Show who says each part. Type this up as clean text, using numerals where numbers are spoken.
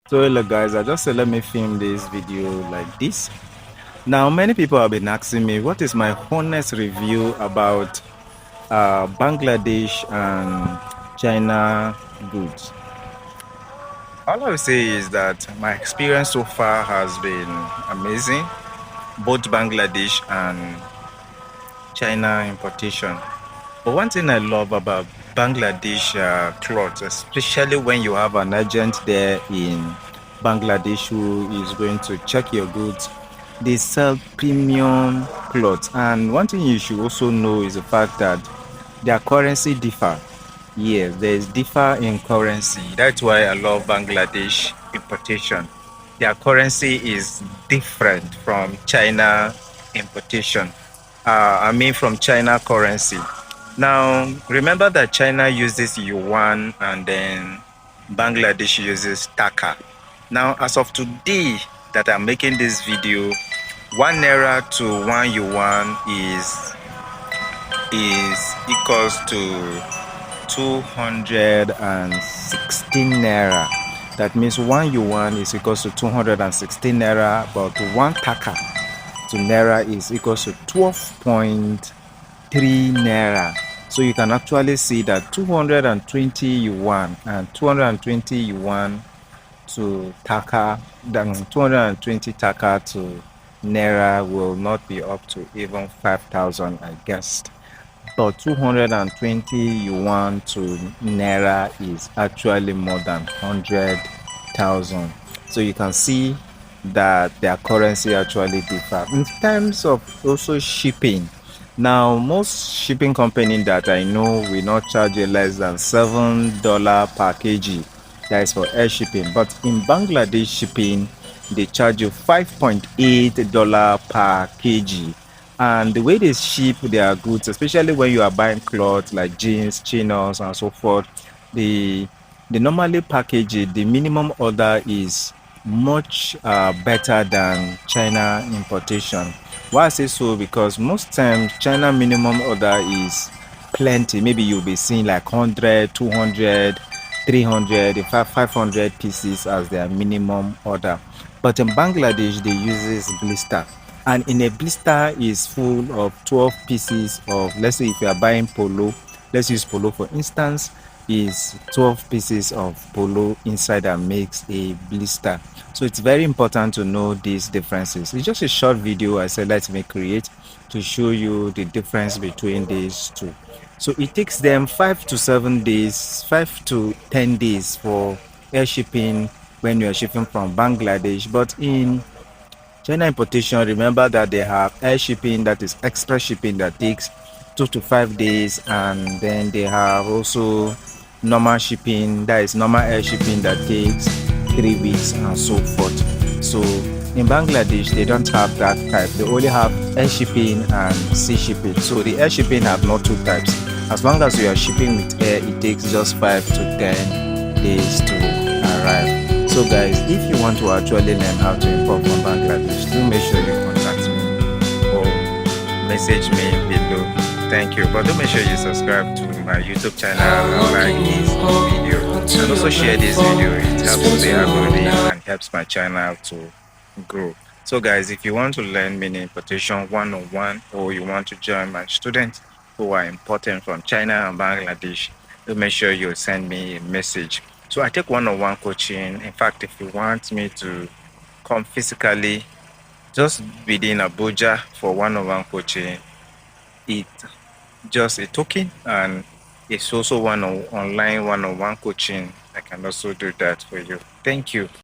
Speaker 1: So hello guys, I just said let me film this video like this. Now many people have been asking me what is my honest review about Bangladesh and China goods. All I will say is that my experience so far has been amazing, both Bangladesh and China importation. But one thing I love about Bangladesh clothes, especially when you have an agent there in Bangladesh who is going to check your goods, they sell premium clothes. And one thing you should also know is the fact that their currency differ. Yes, there is differ in currency. That's why I love Bangladesh importation. Their currency is different from China importation. I mean from China currency. Now, remember that China uses yuan and then Bangladesh uses taka. Now, as of today that I'm making this video, 1 naira to 1 yuan is equals to 216 naira. That means 1 yuan is equals to 216 naira, but 1 taka to naira is equals to 12.3 naira. So you can actually see that 220 yuan and 220 yuan to taka, then 220 taka to naira will not be up to even 5,000, I guess. But 220 yuan to naira is actually more than 100,000. So you can see that their currency actually differ in terms of also shipping. Now most shipping company that I know will not charge you less than $7 per kg. That is for air shipping. But in Bangladesh shipping, they charge you $5.8 per kg. And the way they ship their goods, especially when you are buying clothes like jeans, chinos, and so forth, the normally package it, the minimum order is much better than China importation. Why I say so? Because most times China minimum order is plenty. Maybe you'll be seeing like 100, 200, 300, in fact 500 pieces as their minimum order. But in Bangladesh, they use blister. And in a blister is full of 12 pieces of, let's say if you are buying polo, let's use polo for instance, is 12 pieces of polo inside that makes a blister. So it's very important to know these differences. It's just a short video I said let me create to show you the difference between these two. So it takes them 5 to 7 days, 5 to 10 days for air shipping when you are shipping from Bangladesh. But in China importation, remember that they have air shipping, that is express shipping, that takes 2 to 5 days, and then they have also normal shipping, that is normal air shipping, that takes 3 weeks and so forth. So in Bangladesh, they don't have that type. They only have air shipping and sea shipping. So the air shipping have not two types. As long as you are shipping with air, it takes just 5 to 10 days to arrive. So guys, if you want to actually learn how to import from Bangladesh, do make sure you contact me or message me below. Thank you. But do make sure you subscribe to my YouTube channel and like this video. And also share this video. It helps the algorithm and helps my channel to grow. So guys, if you want to learn mini importation 101 or you want to join my students who are importing from China and Bangladesh, do make sure you send me a message. So I take one-on-one coaching. In fact, if you want me to come physically, just within Abuja for one-on-one coaching, it's just a token, and it's also online one-on-one coaching. I can also do that for you. Thank you.